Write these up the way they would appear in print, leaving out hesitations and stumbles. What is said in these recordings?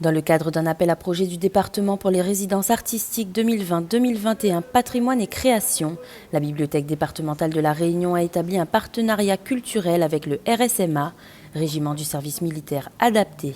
Dans le cadre d'un appel à projet du département pour les résidences artistiques 2020-2021 Patrimoine et Création, la Bibliothèque départementale de La Réunion a établi un partenariat culturel avec le RSMA, Régiment du service militaire adapté.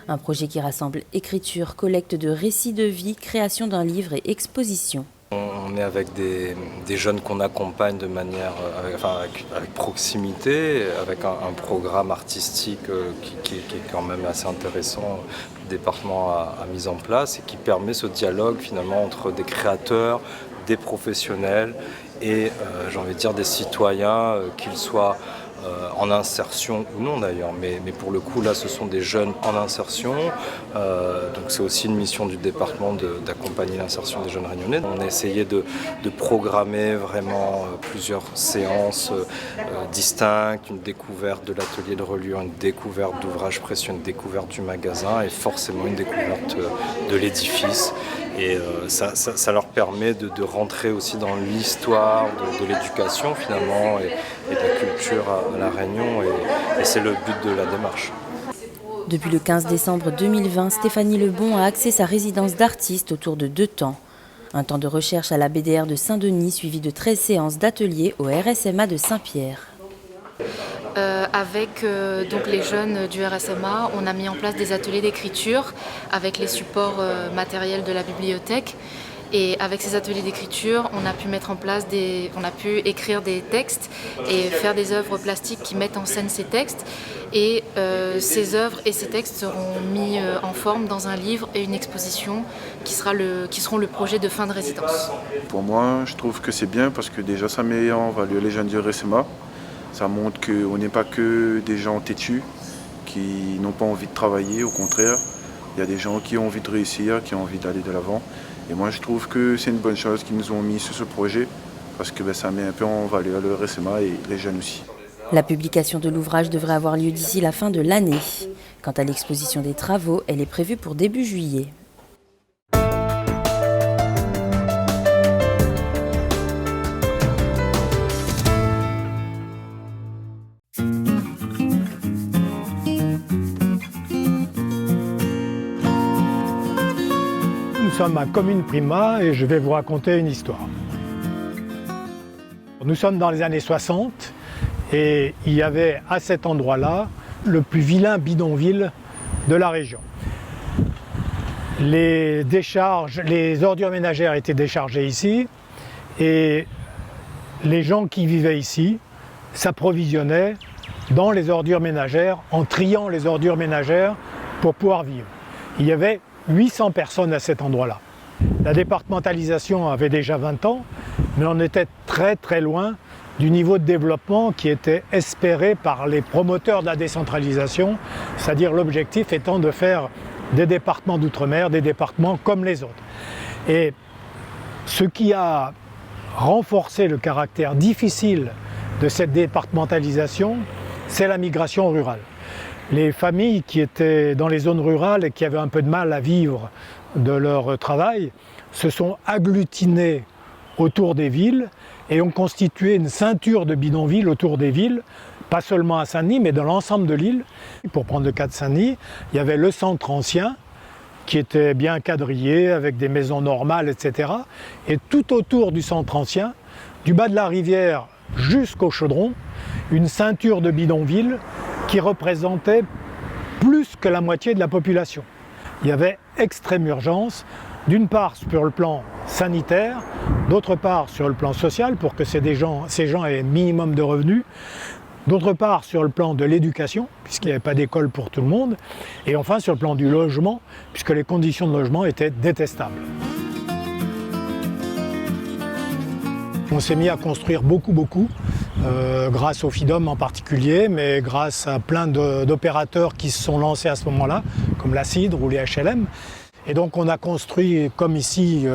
Un projet qui rassemble écriture, collecte de récits de vie, création d'un livre et exposition. On est avec des jeunes qu'on accompagne de manière, avec proximité, avec un programme artistique qui est quand même assez intéressant, que le département a mis en place et qui permet ce dialogue finalement entre des créateurs, des professionnels et j'ai envie de dire des citoyens, qu'ils soient en insertion ou non d'ailleurs, mais pour le coup là ce sont des jeunes en insertion, donc c'est aussi une mission du département d'accompagner l'insertion des jeunes réunionnais. On a essayé de programmer vraiment plusieurs séances distinctes, une découverte de l'atelier de reliure, une découverte d'ouvrages précieux, une découverte du magasin et forcément une découverte de l'édifice. Et ça leur permet de rentrer aussi dans l'histoire de l'éducation finalement et de la culture à La Réunion et c'est le but de la démarche. Depuis le 15 décembre 2020, Stéphanie Lebon a axé sa résidence d'artiste autour de 2 temps. Un temps de recherche à la BDR de Saint-Denis suivi de 13 séances d'ateliers au RSMA de Saint-Pierre. Avec donc les jeunes du RSMA, on a mis en place des ateliers d'écriture avec les supports matériels de la bibliothèque. Et avec ces ateliers d'écriture, on a pu mettre en place on a pu écrire des textes et faire des œuvres plastiques qui mettent en scène ces textes. Et ces œuvres et ces textes seront mis en forme dans un livre et une exposition qui seront le projet de fin de résidence. Pour moi, je trouve que c'est bien parce que déjà ça met en valeur les jeunes du RSMA. Ça montre qu'on n'est pas que des gens têtus qui n'ont pas envie de travailler, au contraire. Il y a des gens qui ont envie de réussir, qui ont envie d'aller de l'avant. Et moi je trouve que c'est une bonne chose qu'ils nous ont mis sur ce projet parce que ça met un peu en valeur le RSMA et les jeunes aussi. La publication de l'ouvrage devrait avoir lieu d'ici la fin de l'année. Quant à l'exposition des travaux, elle est prévue pour début juillet. Nous sommes à Commune Prima et je vais vous raconter une histoire. Nous sommes dans les années 60 et il y avait à cet endroit-là le plus vilain bidonville de la région. Les ordures ménagères étaient déchargées ici et les gens qui vivaient ici s'approvisionnaient dans les ordures ménagères en triant les ordures ménagères pour pouvoir vivre. Il y avait 800 personnes à cet endroit-là. La départementalisation avait déjà 20 ans, mais on était très très loin du niveau de développement qui était espéré par les promoteurs de la décentralisation, c'est-à-dire l'objectif étant de faire des départements d'outre-mer, des départements comme les autres. Et ce qui a renforcé le caractère difficile de cette départementalisation, c'est la migration rurale. Les familles qui étaient dans les zones rurales et qui avaient un peu de mal à vivre de leur travail se sont agglutinées autour des villes et ont constitué une ceinture de bidonvilles autour des villes, pas seulement à Saint-Denis mais dans l'ensemble de l'île. Pour prendre le cas de Saint-Denis, il y avait le centre ancien qui était bien quadrillé avec des maisons normales, etc. Et tout autour du centre ancien, du bas de la rivière jusqu'au Chaudron, une ceinture de bidonvilles qui représentait plus que la moitié de la population. Il y avait extrême urgence, d'une part sur le plan sanitaire, d'autre part sur le plan social pour que ces gens aient un minimum de revenus, d'autre part sur le plan de l'éducation, puisqu'il n'y avait pas d'école pour tout le monde, et enfin sur le plan du logement, puisque les conditions de logement étaient détestables. On s'est mis à construire beaucoup, grâce au FIDOM en particulier, mais grâce à plein d'opérateurs qui se sont lancés à ce moment-là, comme la CIDRE ou les HLM. Et donc on a construit, comme ici,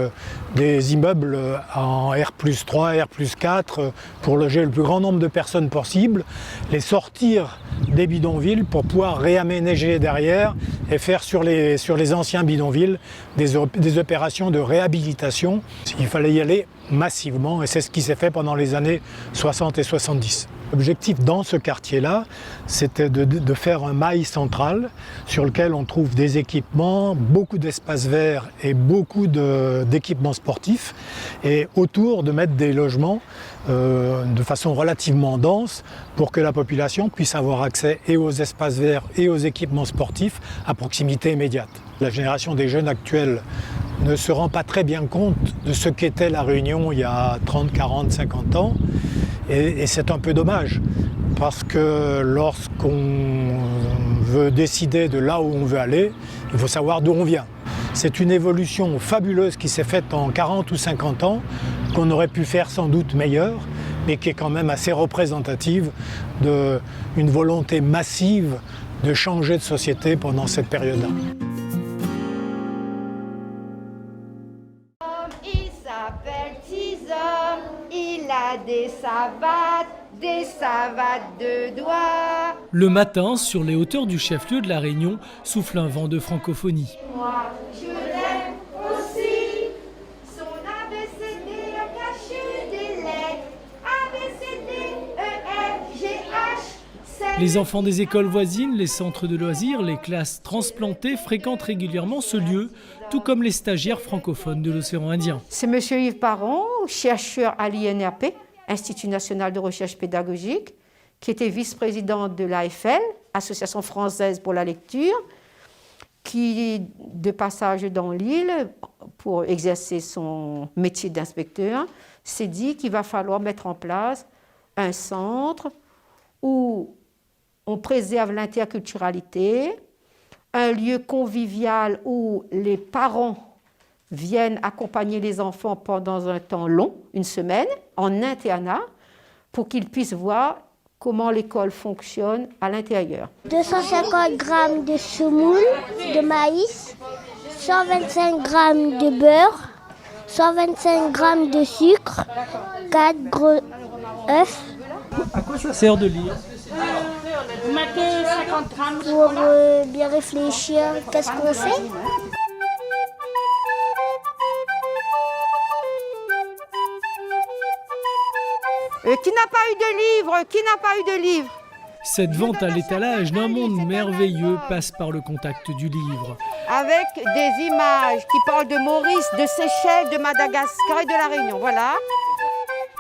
des immeubles en R+3, R+4 pour loger le plus grand nombre de personnes possible, les sortir des bidonvilles pour pouvoir réaménager derrière et faire sur les anciens bidonvilles des opérations de réhabilitation. Il fallait y aller massivement et c'est ce qui s'est fait pendant les années 60 et 70. L'objectif dans ce quartier-là, c'était de faire un mail central sur lequel on trouve des équipements, beaucoup d'espaces verts et beaucoup d'équipements sportifs, et autour de mettre des logements de façon relativement dense pour que la population puisse avoir accès et aux espaces verts et aux équipements sportifs à proximité immédiate. La génération des jeunes actuels ne se rend pas très bien compte de ce qu'était la Réunion il y a 30, 40, 50 ans. Et c'est un peu dommage, parce que lorsqu'on veut décider de là où on veut aller, il faut savoir d'où on vient. C'est une évolution fabuleuse qui s'est faite en 40 ou 50 ans, qu'on aurait pu faire sans doute meilleure, mais qui est quand même assez représentative d'une volonté massive de changer de société pendant cette période-là. Il s'appelle Tizom, il a des savates de doigts. Le matin, sur les hauteurs du chef-lieu de la Réunion, souffle un vent de francophonie. Moi, je l'aime aussi. Son ABCD caché des lettres. ABCD, E, F, G, H. Les enfants des écoles voisines, les centres de loisirs, les classes transplantées fréquentent régulièrement ce lieu, tout comme les stagiaires francophones de l'océan Indien. C'est M. Yves Parent, chercheur à l'INRP, Institut national de recherche pédagogique, qui était vice-président de l'AFL, Association française pour la lecture, qui, de passage dans l'île, pour exercer son métier d'inspecteur, s'est dit qu'il va falloir mettre en place un centre où on préserve l'interculturalité, un lieu convivial où les parents viennent accompagner les enfants pendant un temps long, une semaine, en internat, pour qu'ils puissent voir comment l'école fonctionne à l'intérieur. 250 grammes de semoule, de maïs, 125 grammes de beurre, 125 grammes de sucre, 4 gros œufs. À quoi ça sert de lire ? Pour bien réfléchir, qu'est-ce qu'on fait ? Qui n'a pas eu de livre ? Qui n'a pas eu de livre ? Cette vente à l'étalage d'un monde merveilleux passe par le contact du livre. Avec des images qui parlent de Maurice, de Seychelles, de Madagascar et de la Réunion. Voilà.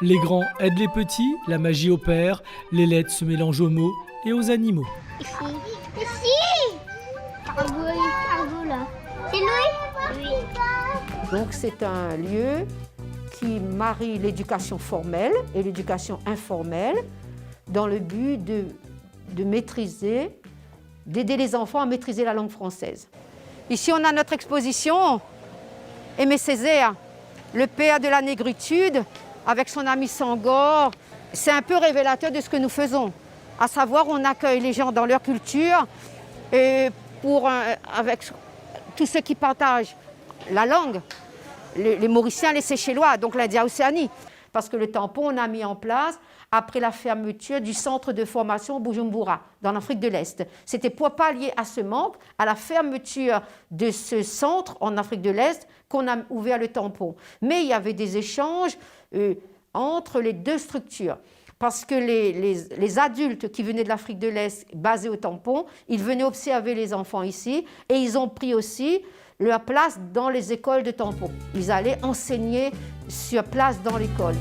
Les grands aident les petits, la magie opère, les lettres se mélangent aux mots et aux animaux. Ici. Cargo là. C'est Louis ? Oui. Donc c'est un lieu qui marie l'éducation formelle et l'éducation informelle dans le but de maîtriser, d'aider les enfants à maîtriser la langue française. Ici, on a notre exposition Aimé Césaire, le père de la négritude, avec son ami Sangor. C'est un peu révélateur de ce que nous faisons. À savoir, on accueille les gens dans leur culture et avec tous ceux qui partagent la langue, les Mauriciens, les Seychellois, donc l'India-Océanie. Parce que le tampon, on a mis en place après la fermeture du centre de formation Bujumbura, dans l'Afrique de l'Est. C'était pour pallier à ce manque, à la fermeture de ce centre en Afrique de l'Est, qu'on a ouvert le tampon. Mais il y avait des échanges entre les deux structures. Parce que les adultes qui venaient de l'Afrique de l'Est, basés au tampon, ils venaient observer les enfants ici et ils ont pris aussi leur place dans les écoles de tampon. Ils allaient enseigner sur place dans l'école.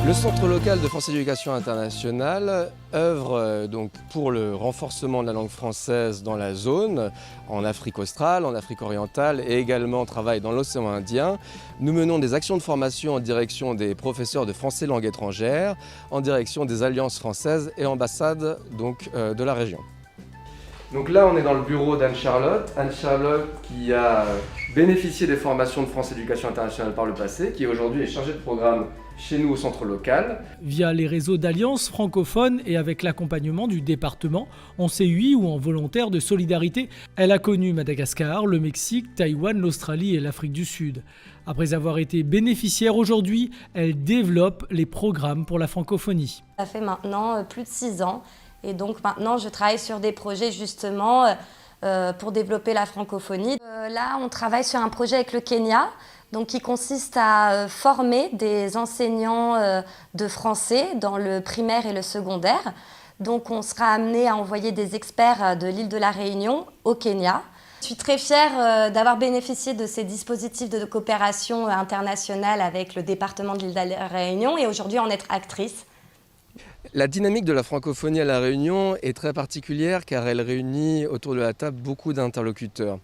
Le Centre local de France Éducation Internationale œuvre donc pour le renforcement de la langue française dans la zone, en Afrique australe, en Afrique orientale et également travaille dans l'océan Indien. Nous menons des actions de formation en direction des professeurs de français langue étrangère, en direction des alliances françaises et ambassades donc, de la région. Donc là, on est dans le bureau d'Anne-Charlotte. Anne-Charlotte qui a bénéficié des formations de France Éducation Internationale par le passé, qui aujourd'hui est chargée de programme chez nous au centre local. Via les réseaux d'alliances francophones et avec l'accompagnement du département, en CUI ou en volontaire de solidarité, elle a connu Madagascar, le Mexique, Taïwan, l'Australie et l'Afrique du Sud. Après avoir été bénéficiaire aujourd'hui, elle développe les programmes pour la francophonie. Ça fait maintenant plus de 6 ans. Et donc maintenant, je travaille sur des projets justement pour développer la francophonie. Là, on travaille sur un projet avec le Kenya, donc qui consiste à former des enseignants de français dans le primaire et le secondaire. Donc on sera amené à envoyer des experts de l'île de la Réunion au Kenya. Je suis très fière d'avoir bénéficié de ces dispositifs de coopération internationale avec le département de l'île de la Réunion et aujourd'hui en être actrice. La dynamique de la francophonie à La Réunion est très particulière car elle réunit autour de la table beaucoup d'interlocuteurs.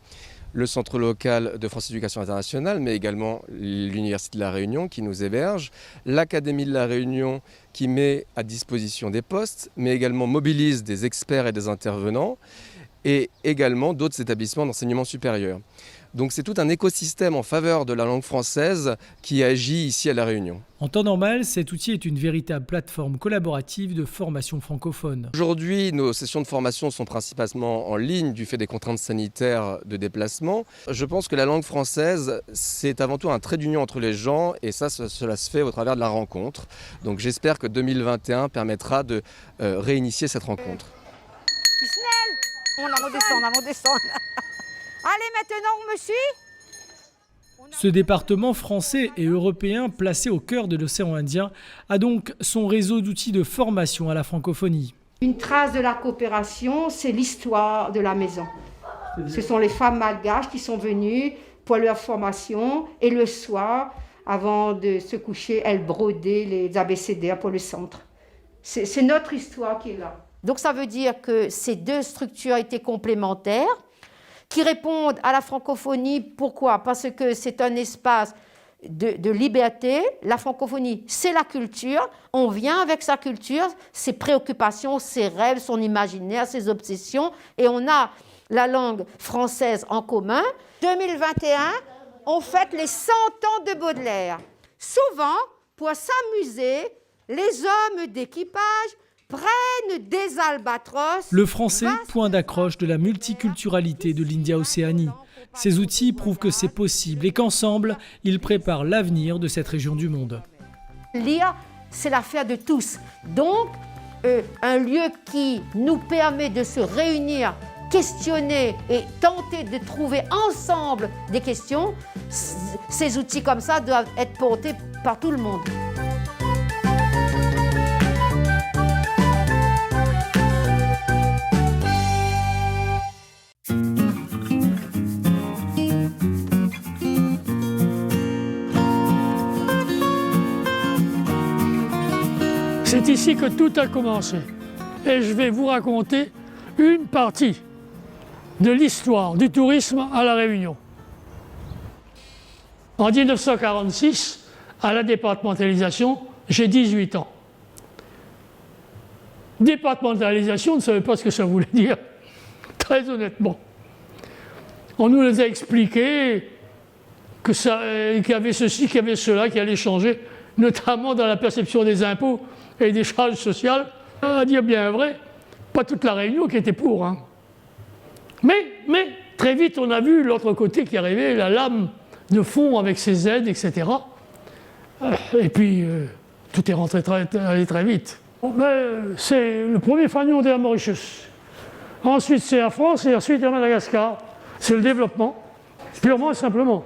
Le Centre local de France Éducation Internationale, mais également l'Université de La Réunion qui nous héberge, l'Académie de La Réunion qui met à disposition des postes, mais également mobilise des experts et des intervenants, et également d'autres établissements d'enseignement supérieur. Donc c'est tout un écosystème en faveur de la langue française qui agit ici à La Réunion. En temps normal, cet outil est une véritable plateforme collaborative de formation francophone. Aujourd'hui, nos sessions de formation sont principalement en ligne du fait des contraintes sanitaires de déplacement. Je pense que la langue française, c'est avant tout un trait d'union entre les gens et ça, cela se fait au travers de la rencontre. Donc j'espère que 2021 permettra de réinitier cette rencontre. On descend. Allez, maintenant, on me suit. Ce département français et européen placé au cœur de l'océan Indien a donc son réseau d'outils de formation à la francophonie. Une trace de la coopération, c'est l'histoire de la maison. Ce sont les femmes malgaches qui sont venues pour leur formation et le soir, avant de se coucher, elles brodaient les abécédaires pour le centre. C'est notre histoire qui est là. Donc ça veut dire que ces deux structures étaient complémentaires, qui répondent à la francophonie. Pourquoi? Parce que c'est un espace de liberté. La francophonie, c'est la culture. On vient avec sa culture, ses préoccupations, ses rêves, son imaginaire, ses obsessions. Et on a la langue française en commun. 2021, on fête les 100 ans de Baudelaire. Souvent, pour s'amuser, les hommes d'équipage prennent des albatros. Le français, point d'accroche de la multiculturalité de l'India-Océanie. Ces outils prouvent que c'est possible et qu'ensemble, ils préparent l'avenir de cette région du monde. Lire, c'est l'affaire de tous. Donc, un lieu qui nous permet de se réunir, questionner et tenter de trouver ensemble des questions, ces outils comme ça doivent être portés par tout le monde. C'est ici que tout a commencé. Et je vais vous raconter une partie de l'histoire du tourisme à La Réunion. En 1946, à la départementalisation, j'ai 18 ans. Départementalisation, on ne savait pas ce que ça voulait dire, très honnêtement. On nous les a expliqué qu'il y avait ceci, qu'il y avait cela qui allait changer, notamment dans la perception des impôts et des charges sociales. À dire bien vrai, pas toute la Réunion qui était pour. Hein. Mais très vite, on a vu l'autre côté qui arrivait, la lame de fond avec ses aides, etc. Et puis, tout est rentré allé très vite. C'est le premier fanion de la Mauritius. Ensuite, c'est la France et ensuite, il y a Madagascar. C'est le développement, purement et simplement.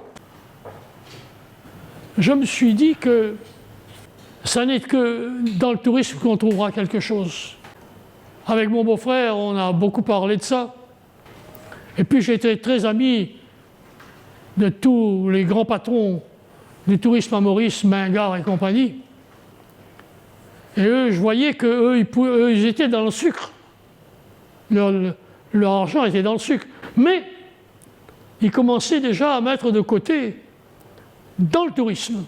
Je me suis dit que ça n'est que dans le tourisme qu'on trouvera quelque chose. Avec mon beau-frère, on a beaucoup parlé de ça. Et puis j'ai été très ami de tous les grands patrons du tourisme à Maurice, Mingard et compagnie. Et eux, je voyais qu'eux, ils étaient dans le sucre. Leur argent était dans le sucre. Mais ils commençaient déjà à mettre de côté dans le tourisme.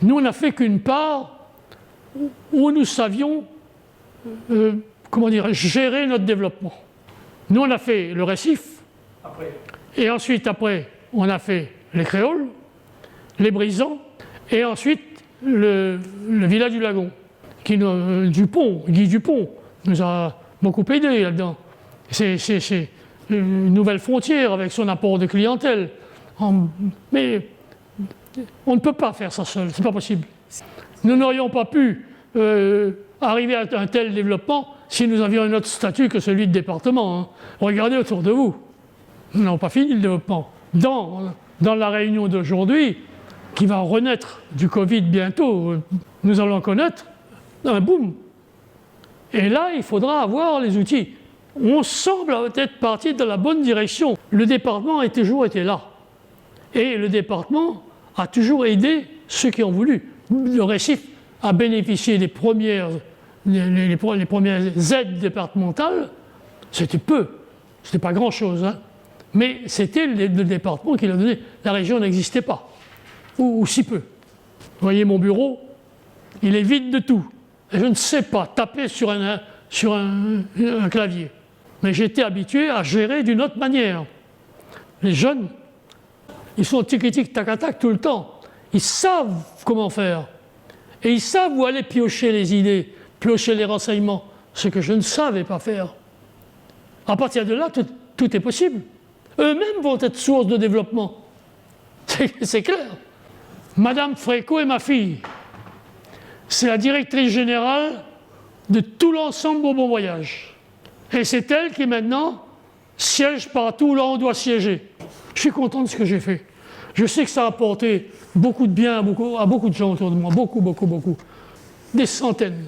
Nous, on n'a fait qu'une part où nous savions gérer notre développement. Nous, on a fait le récif, et ensuite, après, on a fait les créoles, les brisants, et ensuite le village du lagon, Guy Dupont nous a beaucoup aidé là-dedans. C'est une nouvelle frontière avec son apport de clientèle. Mais on ne peut pas faire ça seul, c'est pas possible. Nous n'aurions pas pu arriver à un tel développement si nous avions un autre statut que celui de département. Hein. Regardez autour de vous. Nous n'avons pas fini le développement. Dans la Réunion d'aujourd'hui, qui va renaître du Covid bientôt, nous allons connaître un boom. Et là, il faudra avoir les outils. On semble être parti dans la bonne direction. Le département a toujours été là. Et le département a toujours aidé ceux qui ont voulu. Le Récif a bénéficié des premières aides départementales. C'était peu, c'était pas grand-chose, hein. Mais c'était le département qui l'a donné. La région n'existait pas, ou si peu. Vous voyez mon bureau, il est vide de tout. Et je ne sais pas taper sur un clavier. Mais j'étais habitué à gérer d'une autre manière. Les jeunes, ils sont tic-tic, tac-tac tout le temps. Ils savent comment faire. Et ils savent où aller piocher les idées, piocher les renseignements, ce que je ne savais pas faire. À partir de là, tout est possible. Eux-mêmes vont être source de développement. C'est clair. Madame Fréco est ma fille. C'est la directrice générale de tout l'ensemble au Bon Voyage. Et c'est elle qui maintenant siège partout là où on doit siéger. Je suis content de ce que j'ai fait. Je sais que ça a apporté beaucoup de bien à beaucoup de gens autour de moi. Beaucoup. Des centaines.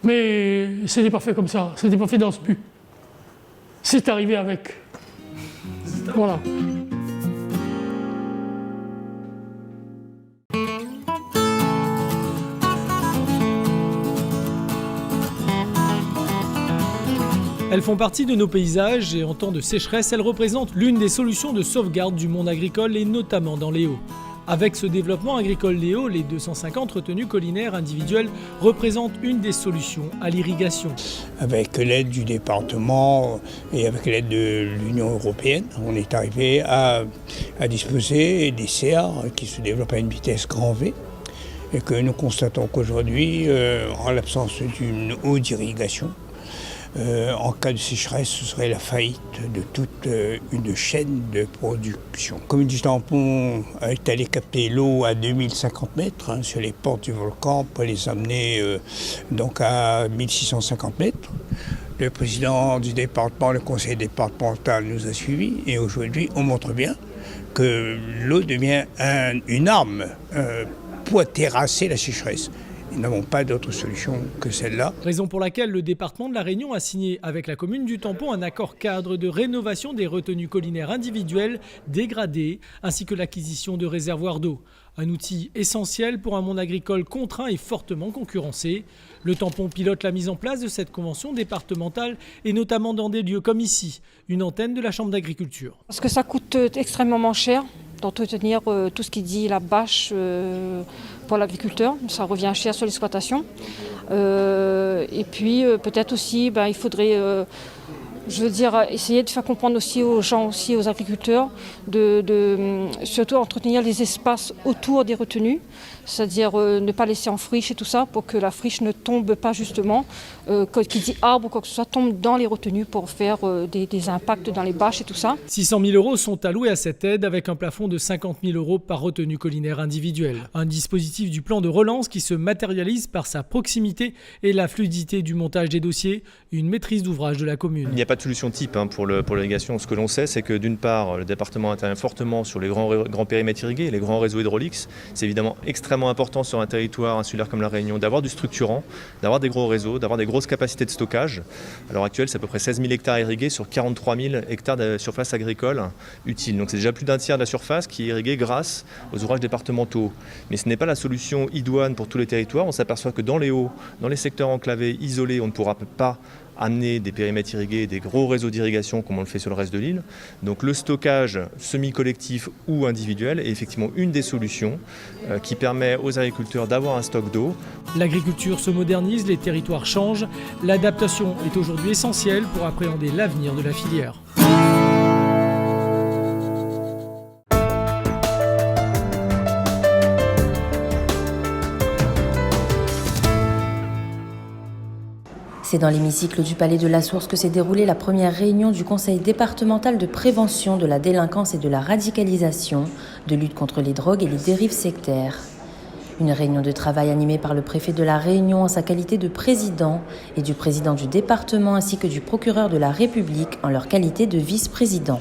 Mais ce n'était pas fait comme ça. Ce n'était pas fait dans ce but. C'est arrivé avec. Voilà. Elles font partie de nos paysages et en temps de sécheresse, elles représentent l'une des solutions de sauvegarde du monde agricole et notamment dans les Hauts. Avec ce développement agricole des Hauts, les 250 retenues collinaires individuelles représentent une des solutions à l'irrigation. Avec l'aide du département et avec l'aide de l'Union européenne, on est arrivé à disposer des CA qui se développent à une vitesse grand V et que nous constatons qu'aujourd'hui, en l'absence d'une eau d'irrigation, en cas de sécheresse, ce serait la faillite de toute une chaîne de production. La commune du Tampon est allée capter l'eau à 2050 mètres sur les portes du volcan pour les amener donc à 1650 mètres. Le président du département, le conseil départemental nous a suivis et aujourd'hui on montre bien que l'eau devient une arme pour terrasser la sécheresse. Nous n'avons pas d'autre solution que celle-là. Raison pour laquelle le département de La Réunion a signé avec la commune du Tampon un accord cadre de rénovation des retenues collinaires individuelles dégradées ainsi que l'acquisition de réservoirs d'eau. Un outil essentiel pour un monde agricole contraint et fortement concurrencé. Le Tampon pilote la mise en place de cette convention départementale et notamment dans des lieux comme ici, une antenne de la Chambre d'agriculture. Parce que ça coûte extrêmement cher d'entretenir tout ce qui dit la bâche pour l'agriculteur, ça revient cher sur l'exploitation. Et puis peut-être aussi, il faudrait, essayer de faire comprendre aussi aux gens, aussi aux agriculteurs, de surtout entretenir les espaces autour des retenues, c'est-à-dire ne pas laisser en friche et tout ça pour que la friche ne tombe pas justement, qui dit arbre ou quoi que ce soit, tombe dans les retenues pour faire des impacts dans les bâches et tout ça. 600 000 € sont alloués à cette aide avec un plafond de 50 000 € par retenue collinaire individuelle. Un dispositif du plan de relance qui se matérialise par sa proximité et la fluidité du montage des dossiers, une maîtrise d'ouvrage de la commune. Il n'y a pas de solution type pour l'irrigation. Ce que l'on sait, c'est que d'une part, le département intervient fortement sur les grands périmètres irrigués, les grands réseaux hydrauliques. C'est évidemment extrêmement important sur un territoire insulaire comme la Réunion d'avoir du structurant, d'avoir des gros réseaux, d'avoir des grosses capacités de stockage. À l'heure actuelle, c'est à peu près 16 000 hectares irrigués sur 43 000 hectares de surface agricole utile. Donc c'est déjà plus d'un tiers de la surface qui est irriguée grâce aux ouvrages départementaux. Mais ce n'est pas la solution idoine pour tous les territoires. On s'aperçoit que dans les Hauts, dans les secteurs enclavés, isolés, on ne pourra pas amener des périmètres irrigués, des gros réseaux d'irrigation comme on le fait sur le reste de l'île. Donc le stockage semi-collectif ou individuel est effectivement une des solutions qui permet aux agriculteurs d'avoir un stock d'eau. L'agriculture se modernise, les territoires changent. L'adaptation est aujourd'hui essentielle pour appréhender l'avenir de la filière. C'est dans l'hémicycle du Palais de la Source que s'est déroulée la première réunion du Conseil départemental de prévention de la délinquance et de la radicalisation, de lutte contre les drogues et les dérives sectaires. Une réunion de travail animée par le préfet de la Réunion en sa qualité de président et du président du département ainsi que du procureur de la République en leur qualité de vice-président.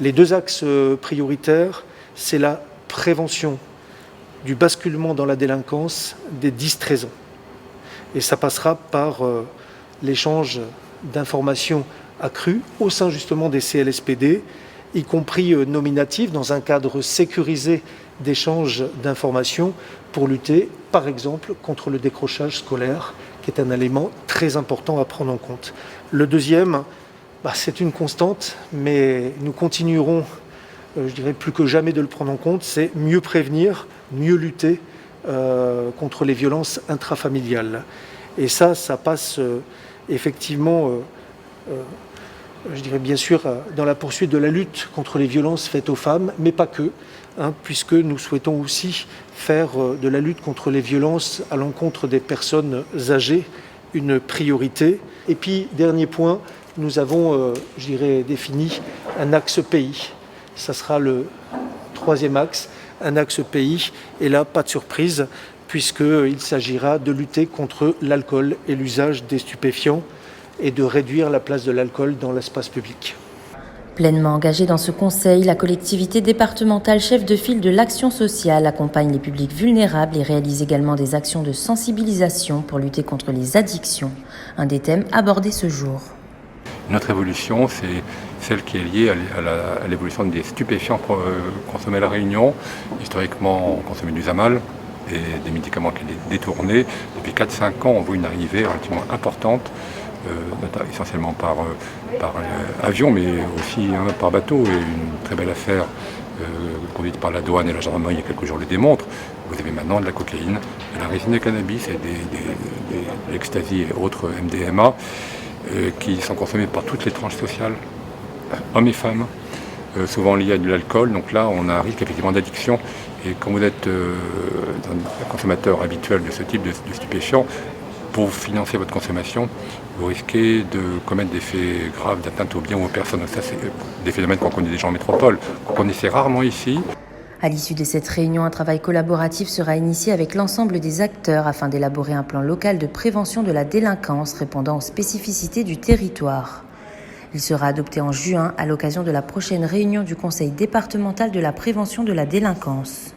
Les deux axes prioritaires, c'est la prévention du basculement dans la délinquance des 10-13 ans. Et ça passera par l'échange d'informations accrues au sein justement des CLSPD, y compris nominatifs, dans un cadre sécurisé d'échange d'informations pour lutter, par exemple, contre le décrochage scolaire, qui est un élément très important à prendre en compte. Le deuxième, c'est une constante, mais nous continuerons, je dirais plus que jamais, de le prendre en compte, c'est mieux prévenir, mieux lutter contre les violences intrafamiliales. Et ça passe effectivement, je dirais bien sûr, dans la poursuite de la lutte contre les violences faites aux femmes, mais pas que, puisque nous souhaitons aussi faire de la lutte contre les violences à l'encontre des personnes âgées une priorité. Et puis, dernier point, nous avons, je dirais, défini un axe pays. Ça sera le troisième axe, un axe pays. Et là, pas de surprise, puisqu'il s'agira de lutter contre l'alcool et l'usage des stupéfiants et de réduire la place de l'alcool dans l'espace public. Pleinement engagée dans ce conseil, la collectivité départementale chef de file de l'action sociale accompagne les publics vulnérables et réalise également des actions de sensibilisation pour lutter contre les addictions, un des thèmes abordés ce jour. Notre évolution, c'est celle qui est liée à l'évolution des stupéfiants consommés à La Réunion. Historiquement, on consommait du Zamal et des médicaments qui étaient détournés. Depuis 4-5 ans, on voit une arrivée relativement importante, essentiellement par avion, mais aussi par bateau. Et une très belle affaire conduite par la douane et la gendarmerie il y a quelques jours le démontre. Vous avez maintenant de la cocaïne, de la résine de cannabis et de l'ecstasy et autres MDMA qui sont consommés par toutes les tranches sociales, hommes et femmes, souvent liés à de l'alcool. Donc là, on a un risque effectivement d'addiction. Et quand vous êtes un consommateur habituel de ce type de stupéfiants, pour financer votre consommation, vous risquez de commettre des faits graves d'atteinte aux biens ou aux personnes. Ça, c'est des phénomènes qu'on connaît déjà en métropole, qu'on connaissait rarement ici. À l'issue de cette réunion, un travail collaboratif sera initié avec l'ensemble des acteurs afin d'élaborer un plan local de prévention de la délinquance répondant aux spécificités du territoire. Il sera adopté en juin à l'occasion de la prochaine réunion du Conseil départemental de la prévention de la délinquance.